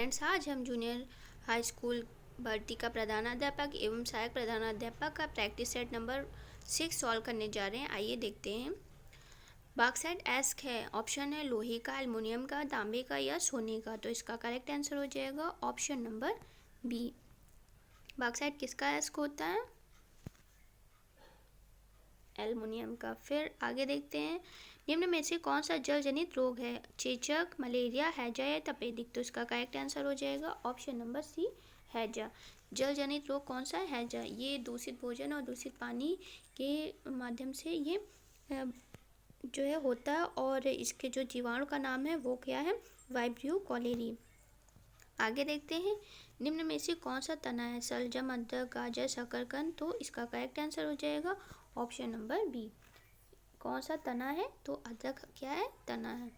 Friends, आज हम junior high school भर्ती का प्रधानाध्यापक एवं सहायक प्रधानाध्यापक का प्रैक्टिस सेट नंबर 6 सॉल्व करने जा रहे हैं। आइए देखते हैं। बॉक्साइट एस्क है, ऑप्शन है लोहे का, एल्युमिनियम का, तांबे का या सोने का। तो इसका करेक्ट आंसर हो जाएगा ऑप्शन नंबर बी। बॉक्साइट किसका एस्क होता है? एल्युमिनियम का। फिर आगे देखते हैं, निम्न में से कौन सा जल जनित रोग है? चेचक, मलेरिया, हैजा या तपेदिक। तो इसका करेक्ट आंसर हो जाएगा ऑप्शन नंबर सी, हैजा। जल जनित रोग कौन सा है? हैजा। ये दूषित भोजन और दूषित पानी के माध्यम से ये जो है होता है, और इसके जो जीवाणु का नाम है वो क्या है? Vibrio cholerae. आगे देखते हैं, निम्न में से कौन सा तना है? शलजम, अदरक, गाजर, शकरकंद। तो इसका करेक्ट आंसर हो जाएगा ऑप्शन नंबर बी। कौन सा तना है? तो अदरक क्या है? तना है।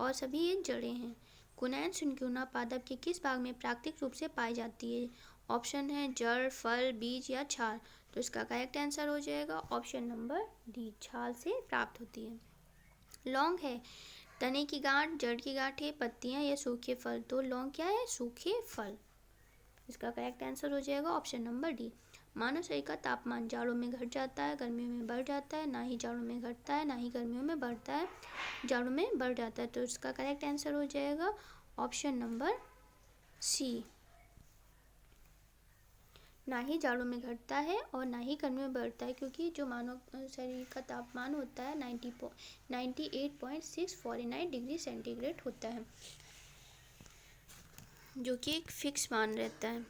और सभी ये जड़ें हैं। कुनैन सिनक्यूना पादप के किस भाग में प्राकृतिक रूप से पाई जाती है? ऑप्शन है जड़, फल, बीज या छाल। तो इसका करेक्ट आंसर हो जाएगा ऑप्शन नंबर डी, छाल से प्राप्त होती है। लौंग है, तने की गांठ, जड़ की गांठें, पत्तियां या सूखे फल। तो लौंग क्या है? सूखे फल। इसका करेक्ट आंसर हो जाएगा ऑप्शन नंबर डी। मानव शरीर का तापमान जाड़ों में घट जाता है, गर्मियों में बढ़ जाता है, ना ही जाड़ों में घटता है, ना ही गर्मियों में बढ़ता है, जाड़ों में बढ़ जाता है। तो इसका करेक्ट आंसर हो जाएगा ऑप्शन नंबर सी। ना ही जाड़ों में घटता है और ना ही गर्मियों में बढ़ता है, क्योंकि जो मानव शरीर का तापमान होता है 98.6 फ़ारेनहाइट डिग्री सेंटीग्रेड होता है, जो कि एक फिक्स मान रहता है।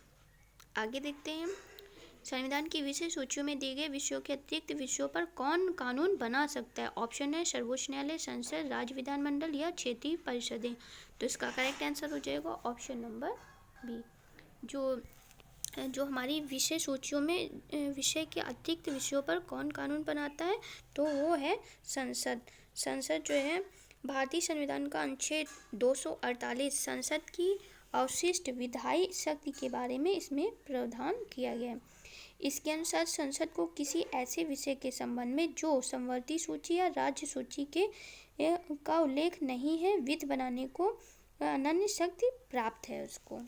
आगे देखते हैं, संविधान की विषय सूचियों में दिए गए विषयों के अतिरिक्त विषयों पर कौन कानून बना सकता है? ऑप्शन है सर्वोच्च न्यायालय, संसद, राज्य विधानमंडल या क्षेत्रीय परिषदें। तो इसका करेक्ट आंसर हो जाएगा ऑप्शन नंबर बी। जो हमारी विषय सूचियों में विषय के अतिरिक्त विषयों पर कौन कानून बनाता है? तो वो है संसद। संसद जो है, भारतीय संविधान का अनुच्छेद 248 संसद की अवशिष्ट विधायी शक्ति के बारे में इसमें प्रावधान किया गया है। इसके अनुसार संसद को किसी ऐसे विषय के संबंध में जो समवर्ती सूची या राज्य सूची के का उल्लेख नहीं है, विधि बनाने को अनन्य शक्ति प्राप्त है उसको।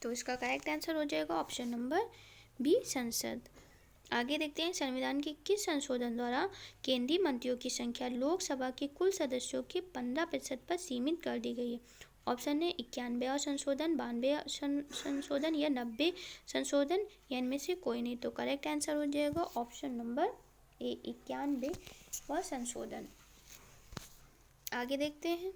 तो इसका करेक्ट आंसर हो जाएगा ऑप्शन नंबर बी, संसद। आगे देखते हैं, संविधान के किस संशोधन द्वारा केंद्रीय मंत्रियों की संख्या लोकसभा के कुल सदस्यों के 15% पर सीमित कर दी गई है? ऑप्शन है 91वां संशोधन, 92वां संशोधन या 90 संशोधन, या इनमें से कोई नहीं। तो करेक्ट आंसर हो जाएगा ऑप्शन नंबर ए, 91वां संशोधन। आगे देखते हैं,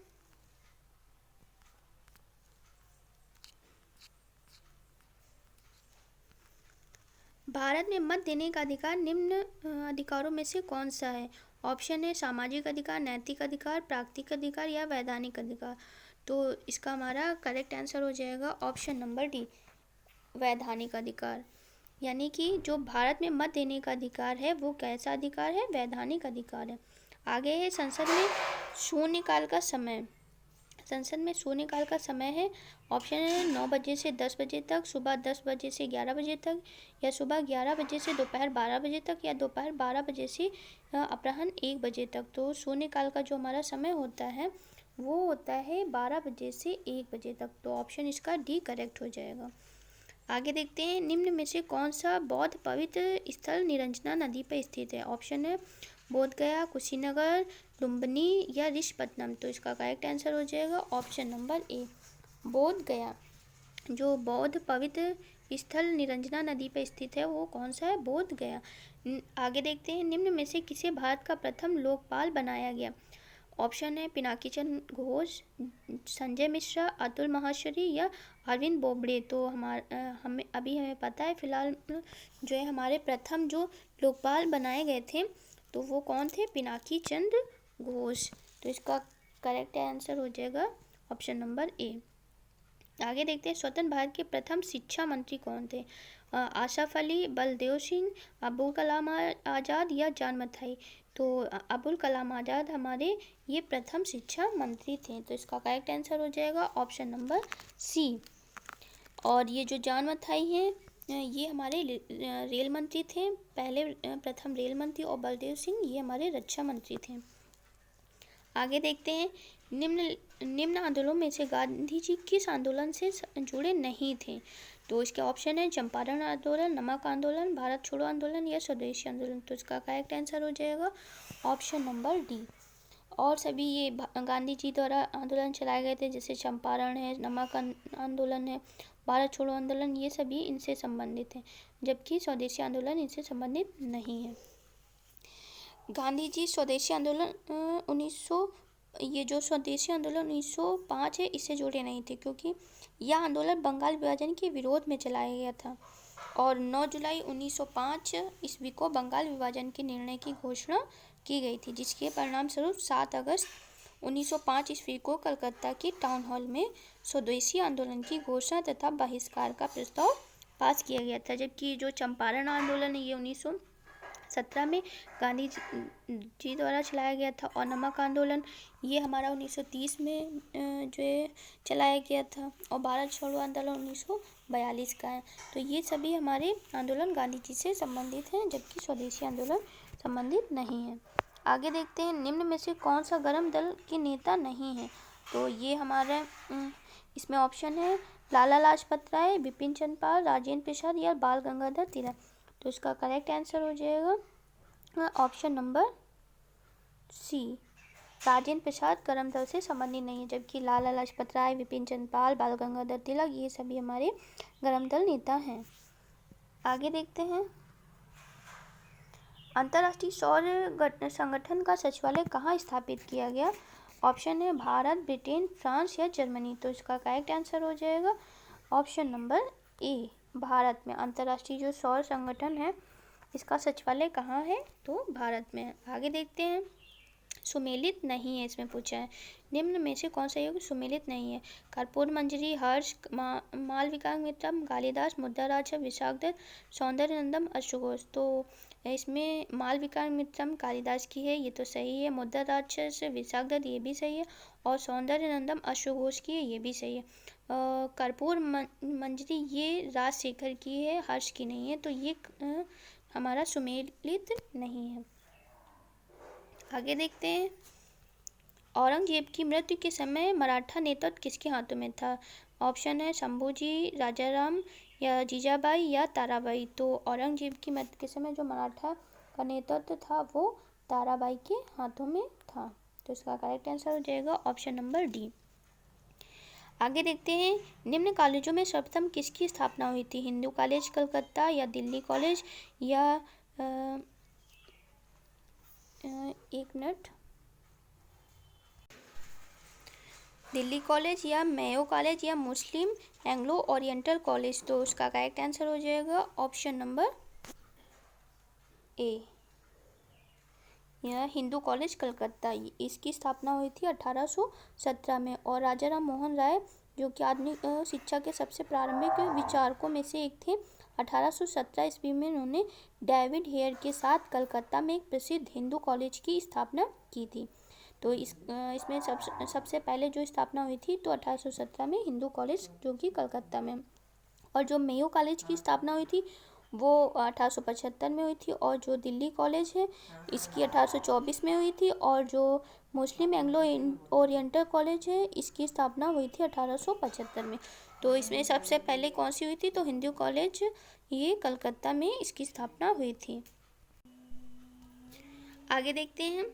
भारत में मत देने का अधिकार निम्न अधिकारों में से कौन सा है? ऑप्शन है सामाजिक अधिकार, नैतिक अधिकार, प्राकृतिक अधिकार या वैधानिक अधिकार। तो इसका हमारा करेक्ट आंसर हो जाएगा ऑप्शन नंबर डी, वैधानिक अधिकार। यानी कि जो भारत में मत देने का अधिकार है वो कैसा अधिकार है? वैधानिक अधिकार है। आगे है, संसद में शून्यकाल का समय। संसद में शून्यकाल का समय है, ऑप्शन है 9 बजे से 10 बजे तक, सुबह 10 बजे से 11 बजे तक, या सुबह 11 बजे से दोपहर 12 बजे तक, या दोपहर 12 बजे से अपराह्न 1 बजे तक। तो शून्यकाल का जो हमारा समय होता है वो होता है 12 बजे से 1 बजे तक। तो ऑप्शन इसका डी करेक्ट हो जाएगा। आगे देखते हैं, निम्न में से कौन सा बौद्ध पवित्र स्थल निरंजना नदी पर स्थित है? ऑप्शन है बोध गया, कुशीनगर, लुम्बिनी या ऋषिपत्तनम। तो इसका करेक्ट आंसर हो जाएगा ऑप्शन नंबर ए, बोध गया। जो बौद्ध पवित्र स्थल निरंजना नदी पर स्थित है वो कौन सा है? बोध गया। आगे देखते हैं, निम्न में से किसे भारत का प्रथम लोकपाल बनाया गया? ऑप्शन है पिनाकी चंद्र घोष, संजय मिश्रा, अतुल माहेश्वरी या अरविंद बोबड़े। तो हमें पता है फिलहाल जो है हमारे प्रथम जो लोकपाल बनाए गए थे तो वो कौन थे? पिनाकी चंद्र घोष। तो इसका करेक्ट आंसर हो जाएगा ऑप्शन नंबर ए। आगे देखते हैं, स्वतंत्र भारत के प्रथम शिक्षा मंत्री कौन थे? आसफ अली, बलदेव सिंह, अबुल कलाम आज़ाद या जान मथाई। तो अबुल कलाम आज़ाद हमारे ये प्रथम शिक्षा मंत्री थे। तो इसका करेक्ट आंसर हो जाएगा ऑप्शन नंबर सी। और ये जो जान मथाई हैं ये हमारे रेल मंत्री थे, पहले प्रथम रेल मंत्री, और बलदेव सिंह ये हमारे रक्षा मंत्री थे। आगे देखते हैं, निम्न निम्न आंदोलनों में से गांधी जी किस आंदोलन से जुड़े नहीं थे? तो इसके ऑप्शन है चंपारण आंदोलन, नमक आंदोलन, भारत छोड़ो आंदोलन या स्वदेशी आंदोलन। तो इसका करेक्ट आंसर हो जाएगा ऑप्शन नंबर डी। और सभी ये गांधी जी द्वारा आंदोलन चलाए गए थे, जैसे चंपारण है, नमक आंदोलन है, भारत छोड़ो आंदोलन, ये सभी इनसे संबंधित हैं, जबकि स्वदेशी आंदोलन इनसे संबंधित नहीं है। गांधी जी स्वदेशी आंदोलन 1900 ये जो स्वदेशी आंदोलन 1905 है इससे जुड़े नहीं थे, क्योंकि यह आंदोलन बंगाल विभाजन के विरोध में चलाया गया था और 9 जुलाई 1905 ईस्वी को बंगाल विभाजन के निर्णय की घोषणा की गई थी, जिसके परिणाम स्वरूप 7 अगस्त 1905 ईस्वी को कलकत्ता की टाउन हॉल में स्वदेशी आंदोलन की घोषणा तथा बहिष्कार का प्रस्ताव पास किया गया था। जबकि जो चंपारण आंदोलन है ये 1917 में गांधी जी द्वारा चलाया गया था और नमक आंदोलन ये हमारा 1930 में जो है चलाया गया था और भारत छोड़ो आंदोलन 1942 का है। तो ये सभी हमारे आंदोलन गांधी जी से संबंधित हैं, जबकि स्वदेशी आंदोलन संबंधित नहीं है। आगे देखते हैं, निम्न में से कौन सा गरम दल के नेता नहीं है? तो ये हमारे इसमें ऑप्शन है लाला लाजपत राय, बिपिन चंद्र पाल, राजेंद्र प्रसाद या बाल गंगाधर तिलक। तो इसका करेक्ट आंसर हो जाएगा ऑप्शन नंबर सी, राजेंद्र प्रसाद गरम दल से संबंधित नहीं है, जबकि लाला लाजपत राय, बिपिन चंद्र पाल, बाल गंगाधर तिलक ये सभी हमारे गरम दल नेता हैं। आगे देखते हैं, अंतर्राष्ट्रीय सौर संगठन का सचिवालय कहाँ स्थापित किया गया? ऑप्शन है भारत, ब्रिटेन, फ्रांस या जर्मनी। तो इसका करेक्ट आंसर हो जाएगा ऑप्शन नंबर ए, भारत में। अंतर्राष्ट्रीय जो सौर संगठन है इसका सचिवालय कहाँ है? तो भारत में है। आगे देखते हैं, सुमेलित नहीं है इसमें पूछा है, निम्न में से कौन सा योग सुमेलित नहीं है? कर्पूर मंजरी, हर्ष, मालविका मित्रम, कालिदास, मुद्राराज, विशाखदत्त, सौंदर्यनंदन, अश्वघोष। तो इसमें मालविका मित्रम कालिदास की है, ये तो सही है। मुद्राराज विशाखदत्त ये भी सही है और सौंदर्यनंदन अश्वघोष की है, ये भी सही है। कर्पूर मंजरी ये राजशेखर की है, हर्ष की नहीं है, तो ये हमारा सुमेलित नहीं है। आगे देखते हैं, औरंगजेब की मृत्यु के समय मराठा नेतृत्व किसके हाथों में था? ऑप्शन है शंभूजी, राजाराम या जीजाबाई या ताराबाई। तो औरंगजेब की मृत्यु के समय जो मराठा का नेतृत्व था वो ताराबाई के हाथों में था। तो इसका करेक्ट आंसर हो जाएगा ऑप्शन नंबर डी। आगे देखते हैं, निम्न कॉलेजों में सर्वप्रथम किसकी स्थापना हुई थी? हिंदू कॉलेज कलकत्ता या दिल्ली कॉलेज या एक मिनट, दिल्ली कॉलेज या मेयो कॉलेज या मुस्लिम एंग्लो ओरिएंटल कॉलेज। तो उसका करेक्ट आंसर हो जाएगा ऑप्शन नंबर ए, यह हिंदू कॉलेज कलकत्ता। इसकी स्थापना हुई थी 1817 में और राजा राम मोहन राय जो कि आधुनिक शिक्षा के सबसे प्रारंभिक विचारकों में से एक थे, 1817 ईस्वी में उन्होंने डेविड हेयर के साथ कलकत्ता में एक प्रसिद्ध हिंदू कॉलेज की स्थापना की थी। तो इसमें सबसे पहले जो स्थापना हुई थी तो 1817 में हिंदू कॉलेज जो कि कलकत्ता में, और जो मेयो कॉलेज की स्थापना हुई थी वो 1875 में हुई थी, और जो दिल्ली कॉलेज है इसकी 1824 में हुई थी, और जो मुस्लिम एंग्लो ओरिएंटल कॉलेज है इसकी स्थापना हुई थी 1875 में। तो इसमें सबसे पहले कौन सी हुई थी? तो हिंदू कॉलेज ये कलकत्ता में इसकी स्थापना हुई थी। आगे देखते हैं,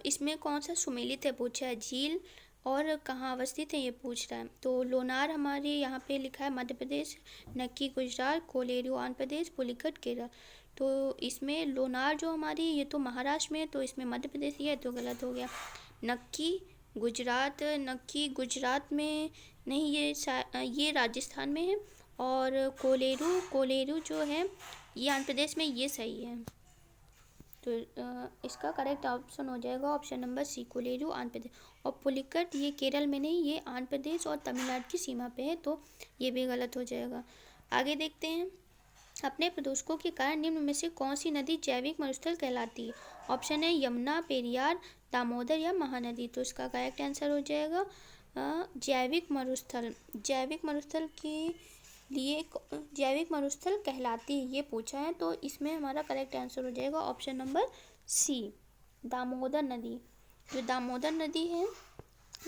इसमें कौन सा सुमेलित है पूछा है, झील और कहाँ अवस्थित है ये पूछ रहा है। तो लोनार हमारे यहाँ पे लिखा है मध्य प्रदेश, नक्की गुजरात, कोलेरू आंध्र प्रदेश, पुलिकट केरल। तो इसमें लोनार जो हमारी ये तो महाराष्ट्र में है, तो इसमें मध्य प्रदेश ये तो गलत हो गया। नक्की गुजरात में नहीं, ये राजस्थान में है, और कोलेरू जो है ये आंध्र प्रदेश में, ये सही है। तो इसका करेक्ट ऑप्शन हो जाएगा option number C, Kolleru Andhra Pradesh, और पुलिकट ये केरल में नहीं, ये आंध्र प्रदेश और तमिलनाडु की सीमा पे है, तो ये भी गलत हो जाएगा। आगे देखते हैं, अपने प्रदूषकों के कारण निम्न में से कौन सी नदी जैविक मरुस्थल कहलाती है? ऑप्शन है यमुना, पेरियार, दामोदर या महानदी। तो इसका करेक्ट आंसर हो जाएगा जैविक मरुस्थल के लिए जैविक मरुस्थल कहलाती है ये पूछा है, तो इसमें हमारा करेक्ट आंसर हो जाएगा ऑप्शन नंबर सी, दामोदर नदी। जो दामोदर नदी है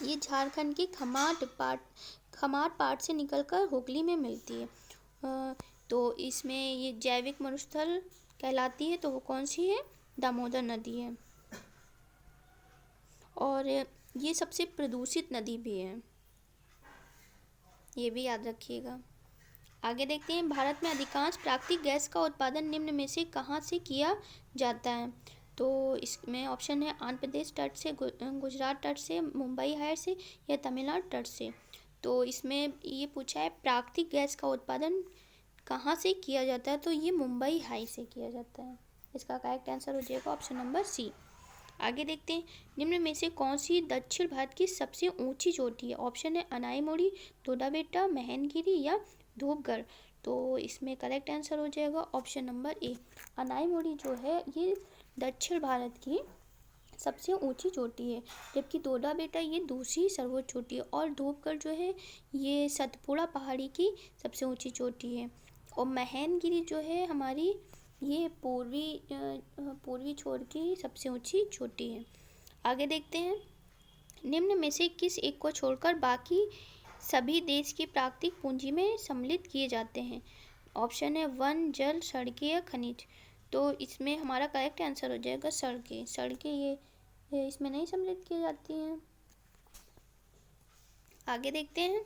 ये झारखंड की खमार पाट से निकलकर हुगली में मिलती है। तो इसमें ये जैविक मरुस्थल कहलाती है, तो वो कौन सी है? दामोदर नदी है। और ये सबसे प्रदूषित नदी भी है, ये भी याद रखिएगा। आगे देखते हैं, भारत में अधिकांश प्राकृतिक गैस का उत्पादन निम्न में से कहाँ से किया जाता है? तो इसमें ऑप्शन है आंध्र प्रदेश तट से, गुजरात तट से, मुंबई हायर से या तमिलनाडु तट से। तो इसमें ये पूछा है प्राकृतिक गैस का उत्पादन कहाँ से किया जाता है, तो ये मुंबई हाई से किया जाता है। इसका करेक्ट आंसर हो जाएगा ऑप्शन नंबर सी। आगे देखते हैं, निम्न में से कौन सी दक्षिण भारत की सबसे ऊंची चोटी है? ऑप्शन है अनाईमोड़ी, डोडा बेटा, महेंद्रगिरी या धूपगढ़। तो इसमें करेक्ट आंसर हो जाएगा ऑप्शन नंबर ए। अनाईमोड़ी जो है ये दक्षिण भारत की सबसे ऊंची चोटी है, जबकि डोडा बेटा ये दूसरी सर्वोच्च चोटी है, और धूपगढ़ जो है ये सतपुड़ा पहाड़ी की सबसे ऊंची चोटी है, और महेंद्रगिरी जो है हमारी ये पूर्वी छोर की सबसे ऊंची चोटी है। आगे देखते हैं, निम्न में से किस एक को छोड़कर बाकी सभी देश की प्राकृतिक पूंजी में सम्मिलित किए जाते हैं? ऑप्शन है वन, जल, सड़कें या खनिज। तो इसमें हमारा करेक्ट आंसर हो जाएगा सड़कें। सड़कें ये इसमें नहीं सम्मिलित की जाती हैं। आगे देखते हैं,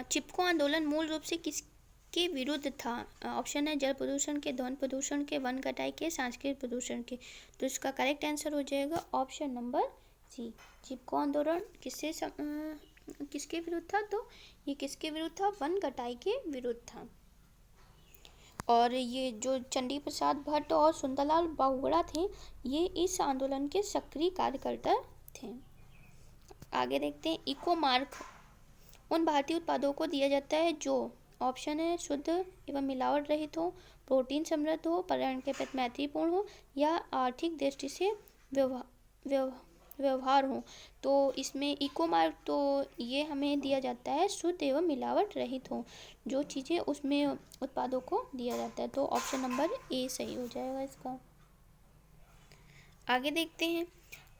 चिपको आंदोलन मूल रूप से किसके विरुद्ध था? ऑप्शन है जल प्रदूषण के, ध्वनि प्रदूषण के, वन कटाई के, सांस्कृतिक प्रदूषण के। तो इसका करेक्ट आंसर हो जाएगा ऑप्शन नंबर सी। चिपको आंदोलन किसके विरुद्ध था? तो ये किसके विरुद्ध था? वन कटाई के विरुद्ध था। और ये जो चंडी प्रसाद भट्ट और सुंदरलाल बहुगुणा थे, ये इस आंदोलन के सक्रिय कार्यकर्ता थे। आगे देखते हैं, इको मार्क उन भारतीय उत्पादों को दिया जाता है जो, ऑप्शन है शुद्ध एवं मिलावट रहित हो, प्रोटीन समृद्ध हो, पर्यावरण के प्रति मैत्रीपूर्ण हो या आर्थिक दृष्टि से व्यवहार हो। तो इसमें इको मार्क तो ये हमें दिया जाता है शुद्ध एवं मिलावट रहित हो, जो चीज़ें उसमें उत्पादों को दिया जाता है। तो ऑप्शन नंबर ए सही हो जाएगा इसका। आगे देखते हैं,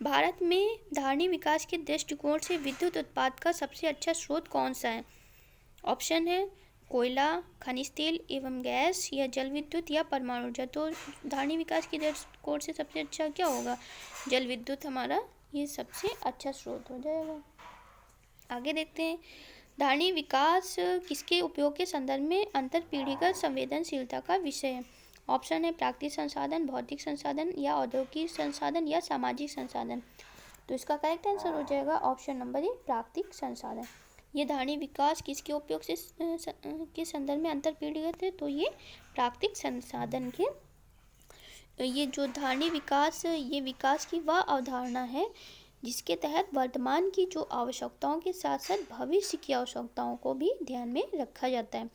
भारत में धारणी विकास के दृष्टिकोण से विद्युत उत्पाद का सबसे अच्छा स्रोत कौन सा है? ऑप्शन है कोयला, खनिज तेल एवं गैस या जल विद्युत या परमाणु ऊर्जा। तो धारणी विकास के दृष्टिकोण से सबसे अच्छा क्या होगा? जल विद्युत हमारा ये सबसे अच्छा स्रोत हो जाएगा। आगे देखते हैं, धारणी विकास किसके उपयोग के संदर्भ में अंतरपीढ़ीगत संवेदनशीलता का विषय है? ऑप्शन है प्राकृतिक संसाधन, भौतिक संसाधन या औद्योगिक संसाधन या सामाजिक संसाधन। तो इसका करेक्ट आंसर हो जाएगा ऑप्शन नंबर ए, प्राकृतिक संसाधन। ये धारणी विकास किसके उपयोग से के संदर्भ में अंतरपीढ़ीगत है? तो ये प्राकृतिक संसाधन के। ये जो धारणी विकास, ये विकास की वह अवधारणा है जिसके तहत वर्तमान की जो आवश्यकताओं के साथ साथ भविष्य की आवश्यकताओं को भी ध्यान में रखा जाता है।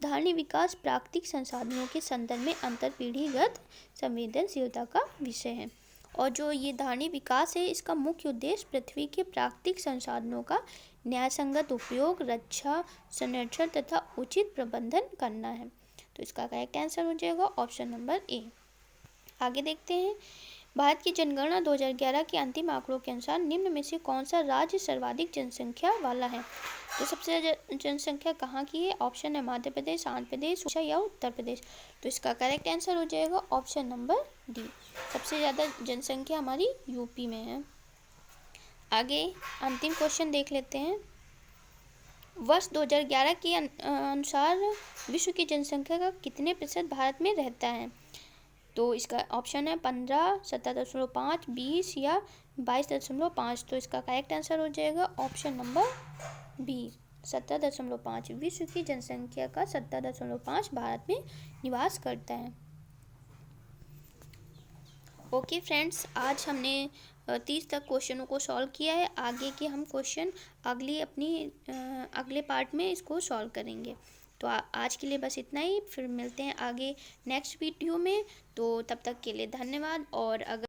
धारणी विकास प्राकृतिक संसाधनों के संदर्भ में अंतरपीढ़ीगत संवेदनशीलता का विषय है। और जो ये धारणी विकास है, इसका मुख्य उद्देश्य पृथ्वी के प्राकृतिक संसाधनों का न्यायसंगत उपयोग, रक्षा, संरक्षण तथा उचित प्रबंधन करना है। तो इसका करेक्ट आंसर हो जाएगा ऑप्शन नंबर ए। आगे देखते हैं, भारत की जनगणना 2011 के अंतिम आंकड़ों के अनुसार निम्न में से कौन सा राज्य सर्वाधिक जनसंख्या वाला है? तो सबसे ज़्यादा जनसंख्या कहाँ की है? ऑप्शन है मध्य प्रदेश, आंध्र प्रदेश, उड़ीसा या उत्तर प्रदेश। तो इसका करेक्ट आंसर हो जाएगा ऑप्शन नंबर डी। सबसे ज़्यादा जनसंख्या हमारी यूपी में है। आगे अंतिम क्वेश्चन देख लेते हैं, वर्ष 2011 के अनुसार विश्व की जनसंख्या का कितने प्रतिशत भारत में रहता है? तो इसका ऑप्शन है 15, 17.5, 20 या 22.5। तो इसका करेक्ट आंसर हो जाएगा ऑप्शन नंबर बी, 17.5। विश्व की जनसंख्या का 17.5 भारत में निवास करता है। ओके फ्रेंड्स, आज हमने 30 तक क्वेश्चनों को सॉल्व किया है। आगे के हम क्वेश्चन अगले पार्ट में इसको सॉल्व करेंगे। तो आज के लिए बस इतना ही, फिर मिलते हैं आगे नेक्स्ट वीडियो में। तो तब तक के लिए धन्यवाद। और अगर